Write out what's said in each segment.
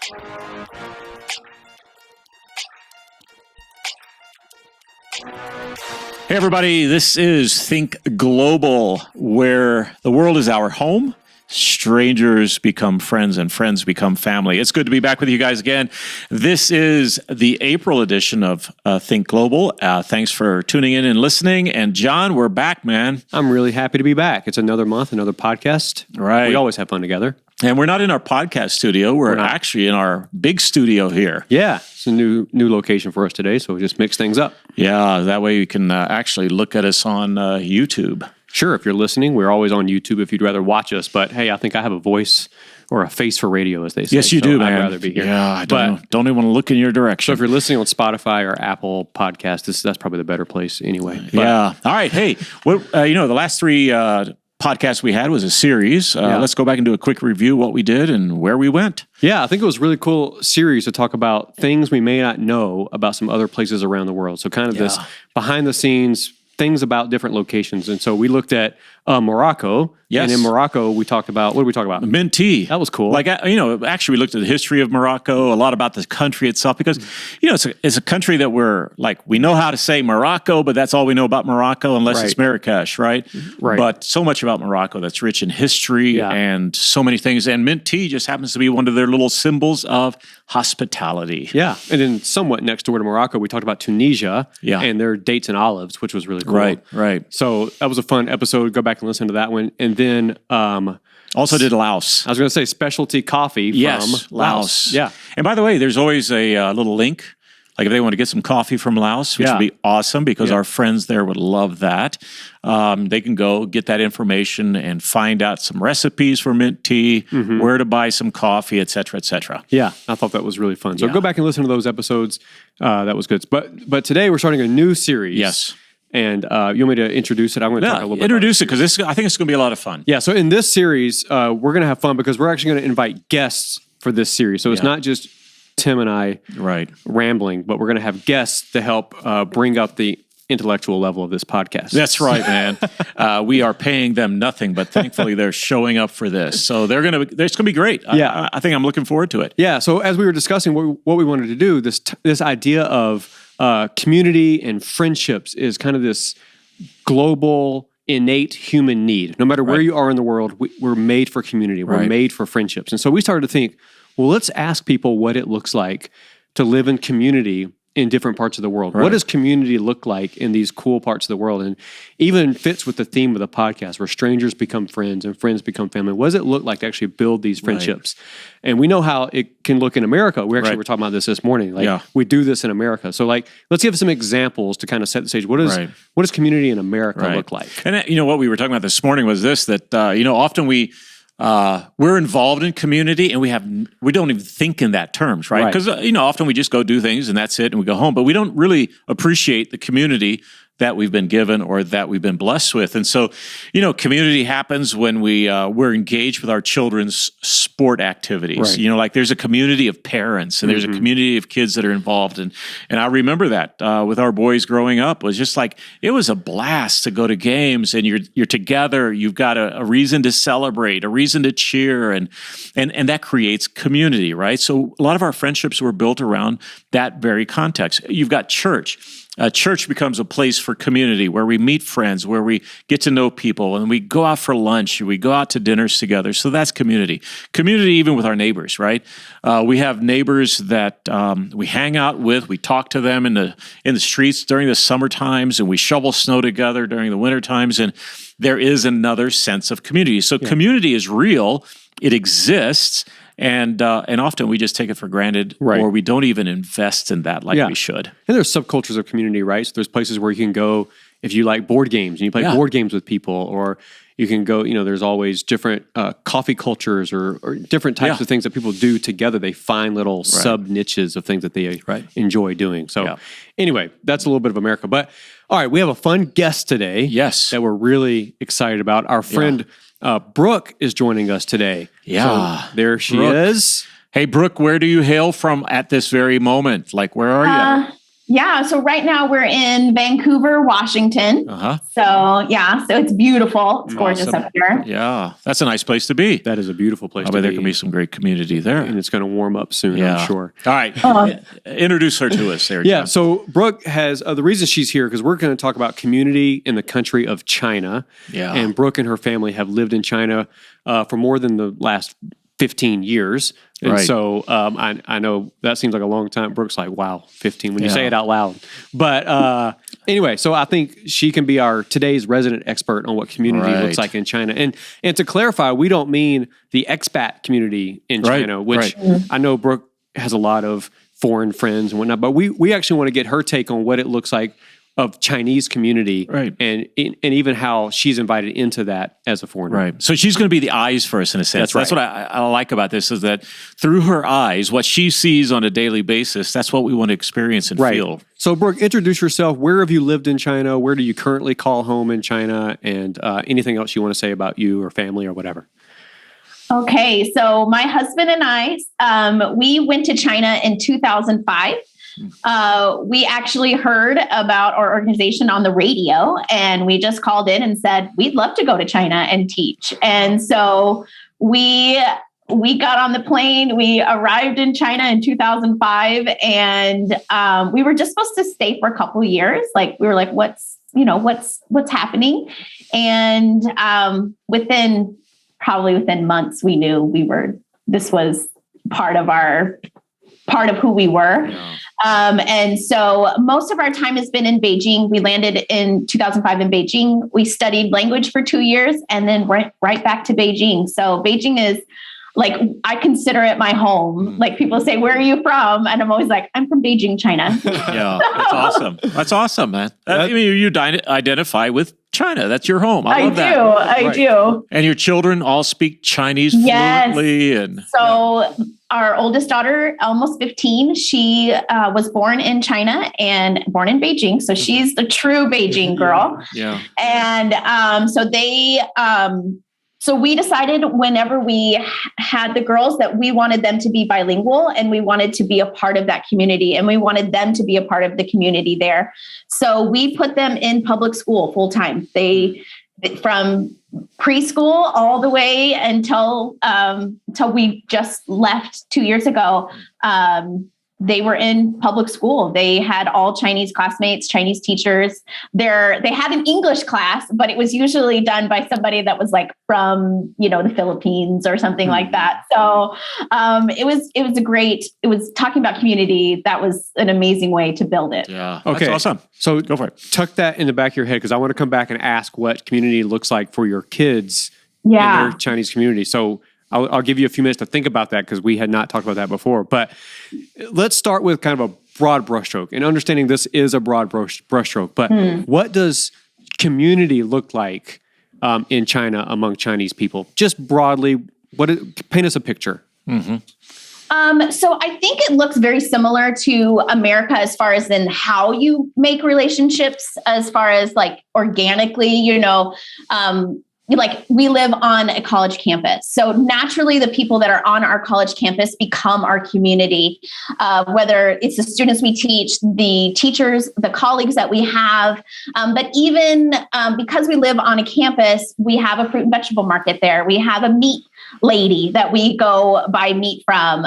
Hey, everybody, this is Think Global, where the world is our home. Strangers become friends and friends become family. It's good to be back with you guys again. This is the April edition of Think Global. Thanks for tuning in and listening. And John, we're back, man. I'm really happy to be back. It's another month, another podcast. Right. We always have fun together. And we're not in our podcast studio. We're actually in our big studio here. Yeah, it's a new location for us today, so we just mix things up. Yeah, that way you can actually look at us on YouTube. Sure, if you're listening, we're always on YouTube if you'd rather watch us. But hey, I think I have a voice or a face for radio, as they say. Yes, you do, man. I'd rather be here. Yeah, I don't even want to look in your direction. So if you're listening on Spotify or Apple Podcasts, that's probably the better place anyway. But, yeah. All right. Hey, the last three podcasts we had was a series. Let's go back and do a quick review of what we did and where we went. Yeah, I think it was a really cool series to talk about things we may not know about some other places around the world. So kind of this behind the scenes things about different locations. And so we looked at Morocco. Yes. And in Morocco, we talked about, what did we talk about? Mint tea. That was cool. Like, actually we looked at the history of Morocco, a lot about the country itself, because, it's a country that we know how to say Morocco, but that's all we know about Morocco unless it's Marrakesh, right? Right. But so much about Morocco that's rich in history and so many things. And mint tea just happens to be one of their little symbols of hospitality. Yeah. And then somewhat next door to Morocco, we talked about Tunisia and their dates and olives, which was really cool. Right. So that was a fun episode. Go back and listen to that one. And then also did Laos. I was going to say specialty coffee from Laos. Yeah. And by the way, there's always a little link. Like if they want to get some coffee from Laos, which would be awesome because our friends there would love that. They can go get that information and find out some recipes for mint tea, where to buy some coffee, et cetera, et cetera. Yeah, I thought that was really fun. So go back and listen to those episodes. That was good. But today we're starting a new series. Yes. And you want me to introduce it? I'm going to talk a little bit introduce it because I think it's going to be a lot of fun. Yeah, so in this series, we're going to have fun because we're actually going to invite guests for this series. So it's not just Tim and I rambling, but we're going to have guests to help bring up the intellectual level of this podcast. That's right, man. We are paying them nothing, but thankfully they're showing up for this. So it's going to be great. Yeah. I think I'm looking forward to it. Yeah, so as we were discussing what we wanted to do, this idea of community and friendships is kind of this global, innate human need. No matter where you are in the world, we're made for community. We're made for friendships. And so we started to think, well, let's ask people what it looks like to live in community in different parts of the world. What does community look like in these cool parts of the world? And even fits with the theme of the podcast where strangers become friends and friends become family. What does it look like to actually build these friendships? And we know how it can look in America. We actually were talking about this morning. We do this in America. So let's give some examples to kind of set the stage. What does community in America look like? And what we were talking about this morning was this, that often we're involved in community and we don't even think in that terms, right? Because often we just go do things and that's it and we go home, but we don't really appreciate the community that we've been given or that we've been blessed with. And so, community happens when we're engaged with our children's sport activities. Like there's a community of parents and there's a community of kids that are involved. And I remember that with our boys growing up. It was just like, it was a blast to go to games and you're together. You've got a reason to celebrate, a reason to cheer, and that creates community, right? So a lot of our friendships were built around that very context. You've got church. Church becomes a place for community where we meet friends, where we get to know people, and we go out for lunch, we go out to dinners together. So that's community. Community even with our neighbors, right? We have neighbors that we hang out with. We talk to them in the streets during the summer times, and we shovel snow together during the winter times. And there is another sense of community. So community is real. It exists. And often we just take it for granted, or we don't even invest in that like we should. And there's subcultures of community, right? So there's places where you can go if you like board games and you play board games with people, or you can go, there's always different coffee cultures or different types of things that people do together. They find little sub niches of things that they enjoy doing. So anyway, that's a little bit of America. But all right, we have a fun guest today. Yes. That we're really excited about. Our friend Brooke is joining us today. Yeah. So there she is. Hey, Brooke, where do you hail from at this very moment? Like, where are you? Yeah, so right now we're in Vancouver, Washington. So so it's beautiful. It's gorgeous Awesome. up here. Yeah, that's a nice place to be. That is a beautiful place I to bet be. there can be some great community there. And it's going to warm up soon, I'm sure. All right. Introduce her to us there. Yeah, John. so Brooke has the reason she's here because we're going to talk about community in the country of China. Yeah. And Brooke and her family have lived in China for more than the last 15 years. And Right. so I know that seems like a long time. Brooke's like, wow, 15 when you say Yeah. it out loud. But anyway, so I think she can be our today's resident expert on what community Right. looks like in China. And to clarify, we don't mean the expat community in Right, China, which right. I know Brooke has a lot of foreign friends and whatnot, but we actually want to get her take on what it looks like of Chinese community, Right. and even how she's invited into that as a foreigner. Right. So she's going to be the eyes for us in a sense. That's That's what I like about this is that through her eyes, what she sees on a daily basis, that's what we want to experience and Right. feel. So, Brooke, introduce yourself. Where have you lived in China? Where do you currently call home in China? And anything else you want to say about you or family or whatever. Okay, so my husband and I, we went to China in 2005. We actually heard about our organization on the radio, and we just called in and said, we'd love to go to China and teach. And so we got on the plane. We arrived in China in 2005, and we were just supposed to stay for a couple of years. Like we were like, what's happening? And within months, we knew this was part of who we were. Yeah. And so most of our time has been in Beijing. We landed in 2005 in Beijing. We studied language for 2 years and then went right back to Beijing. So Beijing is like, I consider it my home. Like people say, where are you from? And I'm always like, I'm from Beijing, China. Yeah, that's awesome. That's awesome, man. I mean, you identify with China. That's your home. I love that. I do. And your children all speak Chinese Yes. fluently. And So our oldest daughter, almost 15, she was born in China and born in Beijing. So she's the true Beijing girl. yeah, And so we decided whenever we had the girls that we wanted them to be bilingual and we wanted to be a part of that community and we wanted them to be a part of the community there. So we put them in public school full time. They from preschool all the way until we just left 2 years ago. They were in public school. They had all Chinese classmates, Chinese teachers. They had an English class, but it was usually done by somebody that was like from, the Philippines or something like that. So it was talking about community. That was an amazing way to build it. yeah. Okay. That's awesome. So Go for it. tuck that in the back of your head because I want to come back and ask what community looks like for your kids Yeah. in their Chinese community. So I'll give you a few minutes to think about that because we had not talked about that before. But let's start with kind of a broad brushstroke and understanding this is a broad brushstroke. But what does community look like in China among Chinese people? Just broadly, paint us a picture. So I think it looks very similar to America as far as in how you make relationships, as far as like organically, like we live on a college campus. So naturally the people that are on our college campus become our community, whether it's the students we teach, the teachers, the colleagues that we have. But even because we live on a campus, we have a fruit and vegetable market there. We have a meat lady that we go buy meat from.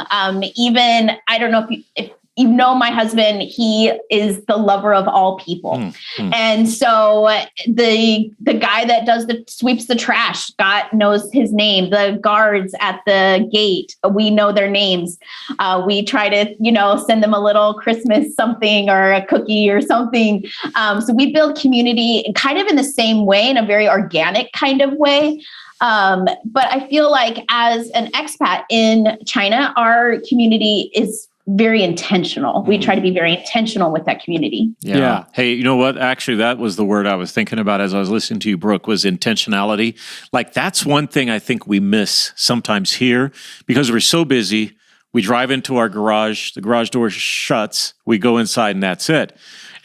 Even, I don't know if you know my husband, he is the lover of all people. And so the guy that sweeps the trash, God knows his name. The guards at the gate, we know their names. We try to, send them a little Christmas something or a cookie or something. So we build community kind of in the same way, in a very organic kind of way. But I feel like as an expat in China, our community is very intentional. We try to be very intentional with that community. Yeah. Hey, you know what? Actually, that was the word I was thinking about as I was listening to you, Brooke, was intentionality. Like that's one thing I think we miss sometimes here because we're so busy. We drive into our garage, the garage door shuts, we go inside and that's it.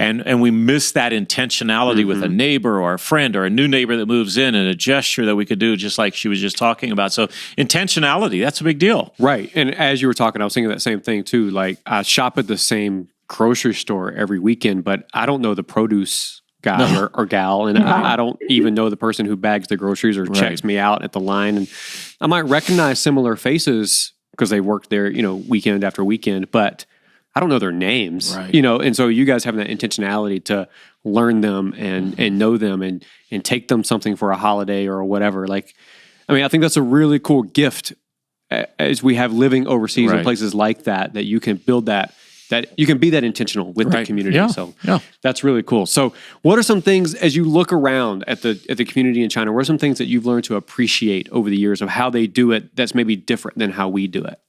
And we miss that intentionality with a neighbor or a friend or a new neighbor that moves in and a gesture that we could do just like she was just talking about. So intentionality, that's a big deal. Right. And as you were talking, I was thinking that same thing too. Like I shop at the same grocery store every weekend, but I don't know the produce guy or gal, and I don't even know the person who bags the groceries or checks me out at the line. And I might recognize similar faces because they work there, weekend after weekend, but I don't know their names, and so you guys have that intentionality to learn them and know them and take them something for a holiday or whatever. I think that's a really cool gift as we have living overseas in places like that you can build that you can be that intentional with the community. So that's really cool. So what are some things as you look around at the community in China, what are some things that you've learned to appreciate over the years of how they do it that's maybe different than how we do it?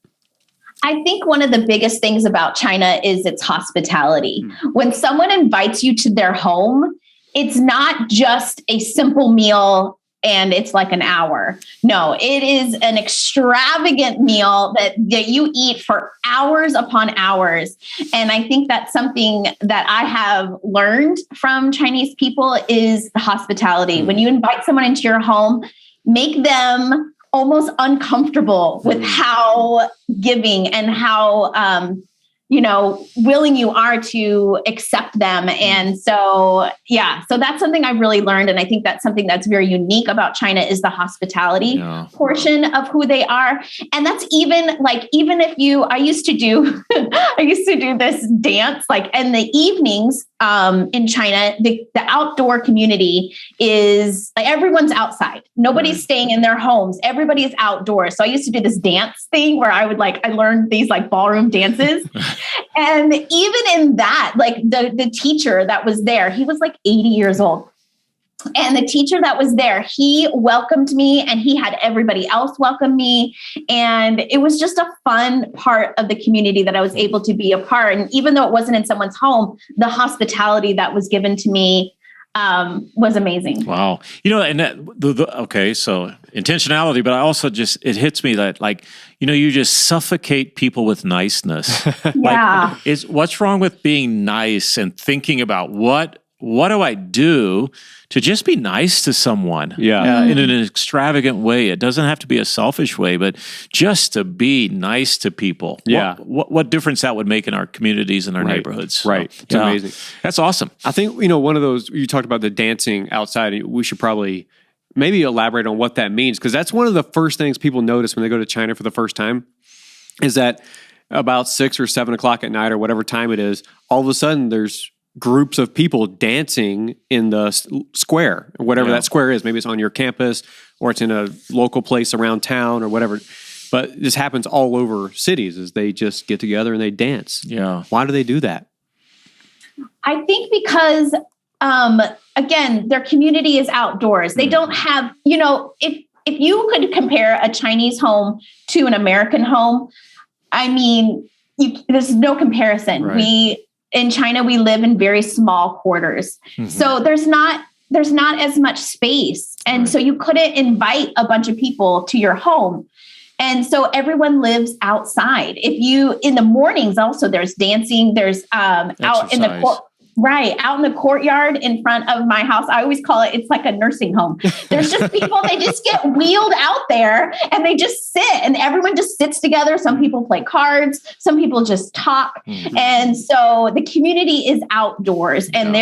I think one of the biggest things about China is its hospitality. When someone invites you to their home, it's not just a simple meal and it's like an hour. No, it is an extravagant meal that you eat for hours upon hours. And I think that's something that I have learned from Chinese people is the hospitality. When you invite someone into your home, make them almost uncomfortable with how giving and how, willing you are to accept them. And so that's something I've really learned. And I think that's something that's very unique about China is the hospitality portion of who they are. And that's even if I used to do this dance, in the evenings, in China, the outdoor community is everyone's outside. Nobody's staying in their homes. Everybody is outdoors. So I used to do this dance thing where I learned these ballroom dances. And even in that, the teacher that was there, he was 80 years old. And the teacher that was there, he welcomed me and he had everybody else welcome me. And it was just a fun part of the community that I was able to be a part. And even though it wasn't in someone's home, the hospitality that was given to me was amazing. Wow. And that, so intentionality, but I also it hits me that you just suffocate people with niceness. What's wrong with being nice and thinking about what do I do to just be nice to someone in an extravagant way? It doesn't have to be a selfish way, but just to be nice to people. Yeah. What difference that would make in our communities and our neighborhoods. So, it's amazing. That's awesome. I think, one of those, you talked about the dancing outside. We should probably maybe elaborate on what that means, because that's one of the first things people notice when they go to China for the first time is that about 6 or 7 o'clock at night or whatever time it is, all of a sudden there's groups of people dancing in the square, whatever that square is. Maybe it's on your campus or it's in a local place around town or whatever. But this happens all over cities as they just get together and they dance. Yeah. Why do they do that? I think because, again, their community is outdoors. They don't have, if you could compare a Chinese home to an American home, there's no comparison. Right. In China, we live in very small quarters. So there's not as much space. And so you couldn't invite a bunch of people to your home. And so everyone lives outside. In the mornings also, there's dancing, there's out in the courtyard in front of my house. I always call it's like a nursing home. There's just people, they just get wheeled out there and they just sit and everyone just sits together. Some people play cards, some people just talk. And so the community is outdoors and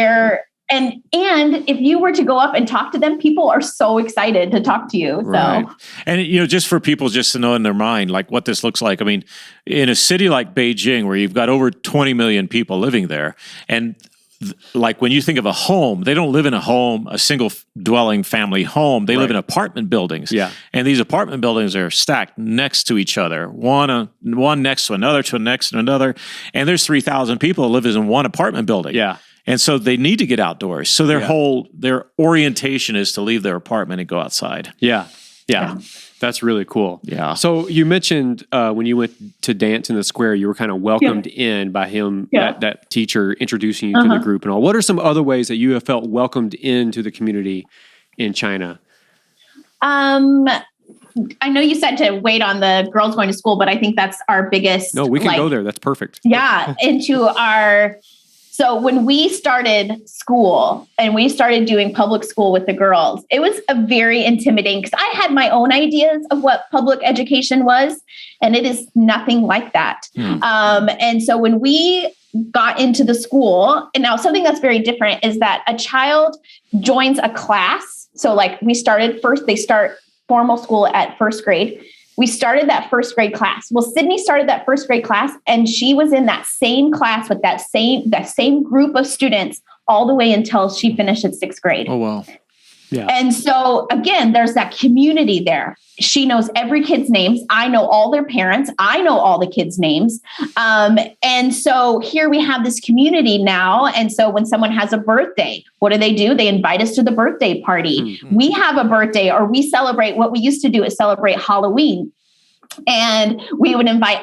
and if you were to go up and talk to them, people are so excited to talk to you. So, right. And just for people just to know in their mind, what this looks like. In a city like Beijing, where you've got over 20 million people living there, and when you think of a home, they don't live in a single dwelling family home. They live in apartment buildings. Yeah. And these apartment buildings are stacked next to each other, one next to another, to next to another. And there's 3,000 people that live in one apartment building. Yeah. And so they need to get outdoors. So their orientation is to leave their apartment and go outside. Yeah. That's really cool. Yeah. So you mentioned when you went to dance in the square, you were kind of welcomed in by him, that teacher introducing you to the group and all. What are some other ways that you have felt welcomed into the community in China? I know you said to wait on the girls going to school, but I think that's our biggest. No, we can go there. That's perfect. Yeah. So when we started school and we started doing public school with the girls, it was a very intimidating because I had my own ideas of what public education was, and it is nothing like that. And so when we got into the school. And now something that's very different is that a child joins a class. So like they start formal school at first grade. We started that first grade class. Well, Sydney started that first grade class and she was in that same class with that same group of students all the way until she finished at sixth grade. Oh, wow. Yeah. And so again, there's that community there. She knows every kid's names. I know all their parents. I know all the kids' names. And so here we have this community now. And so when someone has a birthday, what do? They invite us to the birthday party. Mm-hmm. We have a birthday, or we celebrate. What we used to do is celebrate Halloween. And we would invite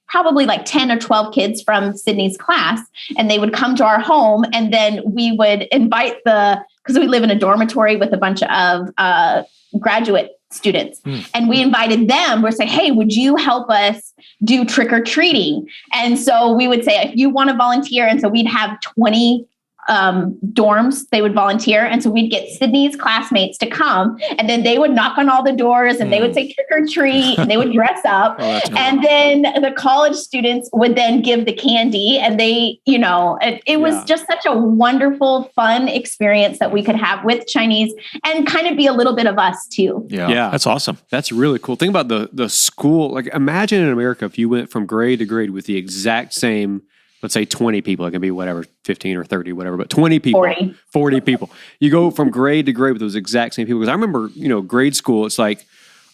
probably 10 or 12 kids from Sydney's class, and they would come to our home. And then we would invite because we live in a dormitory with a bunch of graduate students. And we invited them. We're saying, hey, would you help us do trick or treating? And so we would say, if you want to volunteer. And so we'd have 20 dorms, they would volunteer. And so we'd get Sydney's classmates to come, and then they would knock on all the doors and they would say trick or treat, and they would dress up. And then the college students would then give the candy, and they, it was just such a wonderful, fun experience that we could have with Chinese and kind of be a little bit of us too. Yeah. That's awesome. That's really cool. Think about the school. Like, imagine in America, if you went from grade to grade with the exact same, let's say 20 people, it can be whatever, 15 or 30, whatever, but 20 people, 40 people. You go from grade to grade with those exact same people. Because I remember, grade school, it's like,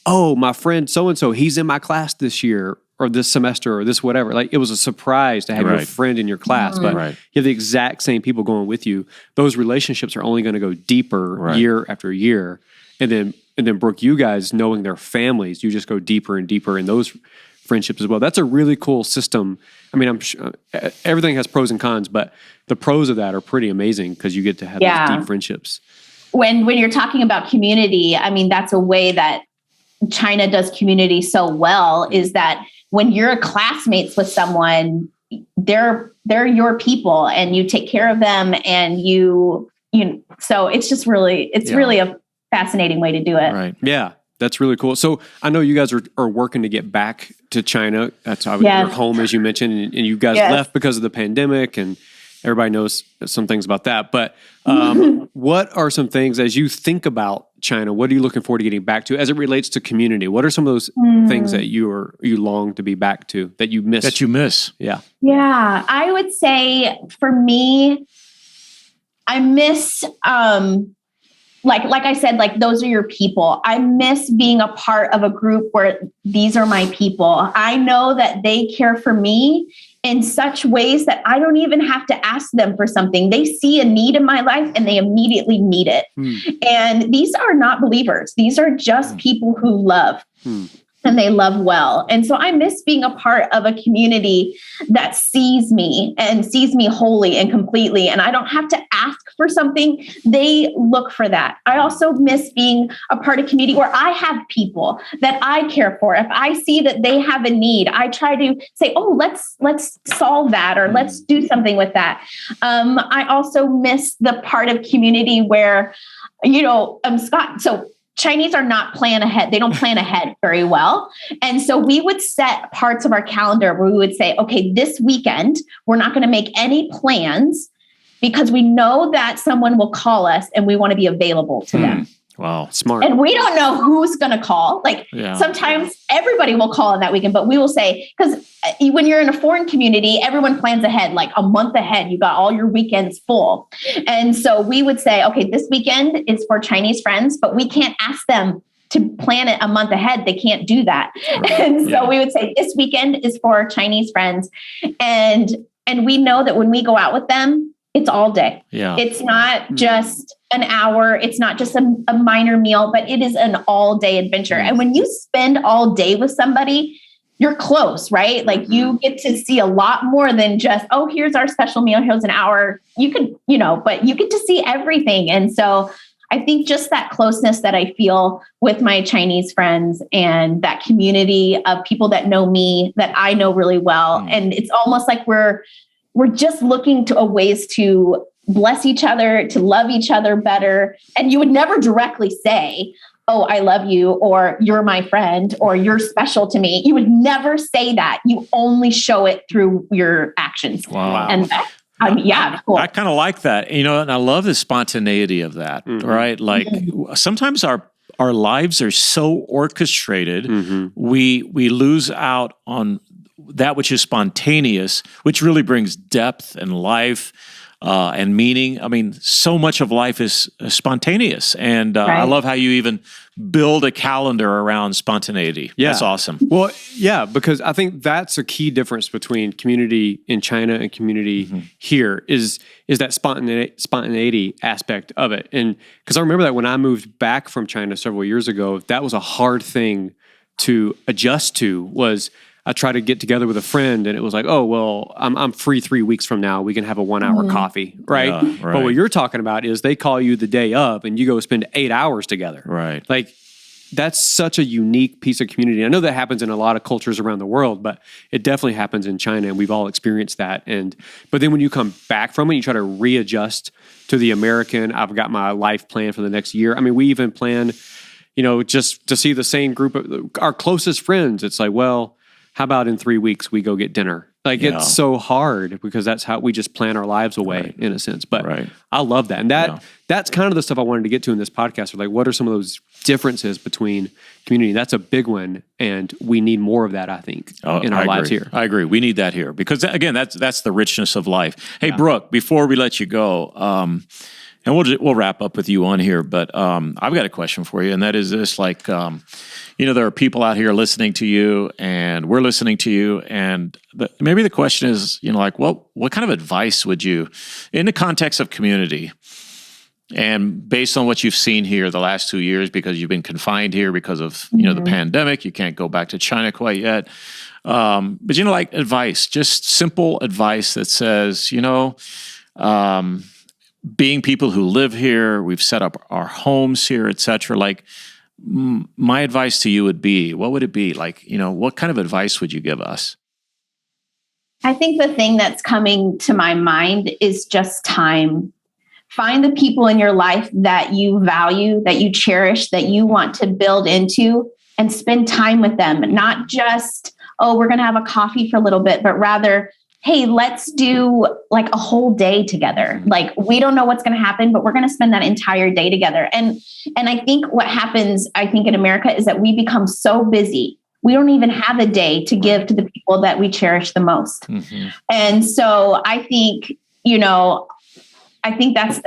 oh, my friend so-and-so, he's in my class this year or this semester or this whatever. Like, it was a surprise to have your friend in your class, but you have the exact same people going with you. Those relationships are only going to go deeper year after year. And then Brooke, you guys knowing their families, you just go deeper and deeper in those friendships as well. That's a really cool system. I mean, I'm sure everything has pros and cons, but the pros of that are pretty amazing because you get to have these deep friendships. When you're talking about community, I mean, that's a way that China does community so well, is that when you're classmates with someone, they're your people and you take care of them, and so it's just really, really a fascinating way to do it. Right. Yeah. That's really cool. So I know you guys are working to get back to China. That's obviously your home, as you mentioned, and you guys left because of the pandemic, and everybody knows some things about that. But what are some things, as you think about China, what are you looking forward to getting back to as it relates to community? What are some of those things that you long to be back to, that you miss? That you miss. Yeah. Yeah. I would say for me, I miss... like I said, like, those are your people. I miss being a part of a group where these are my people. I know that they care for me in such ways that I don't even have to ask them for something. They see a need in my life and they immediately meet it. And these are not believers. These are just people who love. And they love well. And so I miss being a part of a community that sees me wholly and completely. And I don't have to ask for something. They look for that. I also miss being a part of a community where I have people that I care for. If I see that they have a need, I try to say, oh, let's solve that, or let's do something with that. I also miss the part of community where, Scott, so Chinese are not plan ahead. They don't plan ahead very well. And so we would set parts of our calendar where we would say, okay, this weekend, we're not going to make any plans because we know that someone will call us and we want to be available to them. Wow. Smart. And we don't know who's going to call. Sometimes everybody will call on that weekend, but we will say, because when you're in a foreign community, everyone plans ahead, like a month ahead. You got all your weekends full. And so we would say, okay, this weekend is for Chinese friends, but we can't ask them to plan it a month ahead. They can't do that. Right. And so we would say this weekend is for Chinese friends. And we know that when we go out with them, it's all day. Yeah. It's not just an hour. It's not just a minor meal, but it is an all day adventure. And when you spend all day with somebody, you're close, right? Like you get to see a lot more than just, oh, here's our special meal. Here's an hour. You could, but you get to see everything. And so I think just that closeness that I feel with my Chinese friends and that community of people that know me, that I know really well. And it's almost like we're just looking to ways to bless each other, to love each other better. And you would never directly say, oh, I love you, or you're my friend, or you're special to me. You would never say that. You only show it through your actions. Wow. And cool. I kind of like that, and I love the spontaneity of that, right? Like sometimes our lives are so orchestrated, we lose out on that which is spontaneous, which really brings depth and life and meaning. I mean, so much of life is spontaneous, and I love how you even build a calendar around spontaneity. Yeah. That's awesome. Well, yeah, because I think that's a key difference between community in China and community here is that spontaneity aspect of it. And because I remember that when I moved back from China several years ago, that was a hard thing to adjust to. Was I tried to get together with a friend and it was like, oh, well, I'm free 3 weeks from now. We can have a 1 hour coffee, right? Yeah, right? But what you're talking about is they call you the day of and you go spend 8 hours together. Right. Like that's such a unique piece of community. I know that happens in a lot of cultures around the world, but it definitely happens in China and we've all experienced that. But then when you come back from it, you try to readjust to the American, I've got my life plan for the next year. I mean, we even plan, just to see the same group of our closest friends. It's like, well, how about in 3 weeks we go get dinner? Like it's so hard because that's how we just plan our lives away in a sense. But I love that. And that's kind of the stuff I wanted to get to in this podcast. Like, what are some of those differences between community? That's a big one. And we need more of that, I think, in our lives here. I agree. We need that here because again, that's the richness of life. Hey, Brooke, before we let you go, and we'll wrap up with you on here, but I've got a question for you, and that is this: like, there are people out here listening to you, and we're listening to you, and maybe the question is, what kind of advice would you, in the context of community, and based on what you've seen here the last 2 years, because you've been confined here because of the pandemic, you can't go back to China quite yet, but like advice, just simple advice that says, being people who live here, we've set up our homes here, et cetera. Like, my advice to you would be, what would it be? Like, what kind of advice would you give us? I think the thing that's coming to my mind is just time. Find the people in your life that you value, that you cherish, that you want to build into, and spend time with them. Not just, oh, we're going to have a coffee for a little bit, but rather, hey, let's do like a whole day together. Like, we don't know what's going to happen, but we're going to spend that entire day together. And I think what happens, in America is that we become so busy. We don't even have a day to give to the people that we cherish the most. And so I think,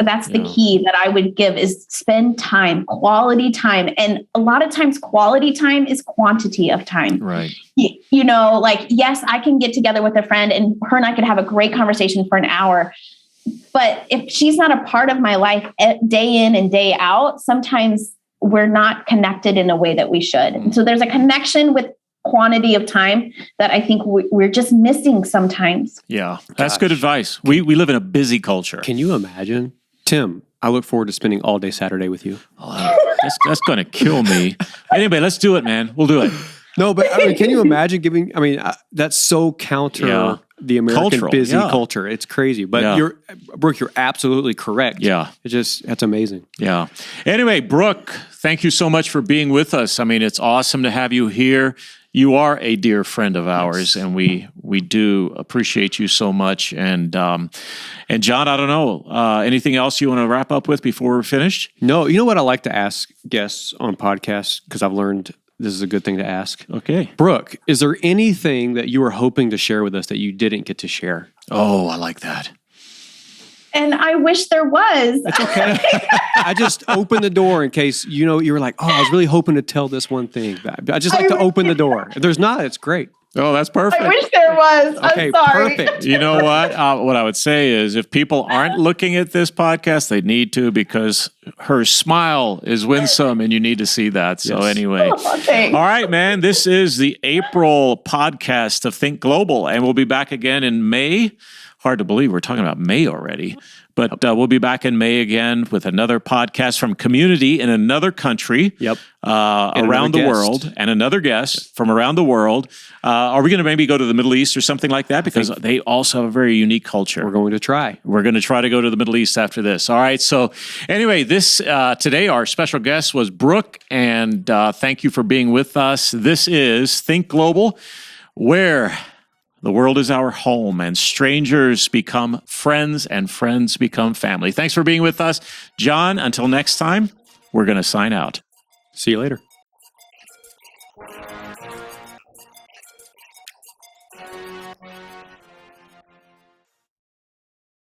that's the key that I would give is spend time, quality time. And a lot of times quality time is quantity of time. Right. Yes, I can get together with a friend and her and I could have a great conversation for an hour. But if she's not a part of my life day in and day out, sometimes we're not connected in a way that we should. And so there's a connection with quantity of time that I think we're just missing sometimes. Yeah, that's good advice. We live in a busy culture. Can you imagine? Tim, I look forward to spending all day Saturday with you. That's going to kill me. Anyway, let's do it, man. We'll do it. No, but can you imagine that's so counter the American busy culture. It's crazy. But Brooke, you're absolutely correct. Yeah. That's amazing. Yeah. Anyway, Brooke, thank you so much for being with us. I mean, it's awesome to have you here. You are a dear friend of ours, and we do appreciate you so much. And John, I don't know, anything else you want to wrap up with before we're finished? No, you know what I like to ask guests on podcasts, because I've learned this is a good thing to ask. Okay. Brooke, is there anything that you were hoping to share with us that you didn't get to share? Oh, I like that. And I wish there was. It's okay. I just opened the door in case, you were like, oh, I was really hoping to tell this one thing. I just like to open the door. If there's not, it's great. Oh, that's perfect. I wish there was. Okay, I'm sorry. Perfect. You know what? What I would say is if people aren't looking at this podcast, they need to, because her smile is winsome and you need to see that. So anyway. Thanks. All right, man. This is the April podcast of Think Global, and we'll be back again in May. Hard to believe we're talking about May already. But we'll be back in May again with another podcast from community in another country around the world, and another guest from around the world. Are we going to maybe go to the Middle East or something like that? Because they also have a very unique culture. We're going to try. We're going to try to go to the Middle East after this. All right. So anyway, this today, our special guest was Brooke, and thank you for being with us. This is Think Global, where the world is our home, and strangers become friends, and friends become family. Thanks for being with us. John, until next time, we're going to sign out. See you later.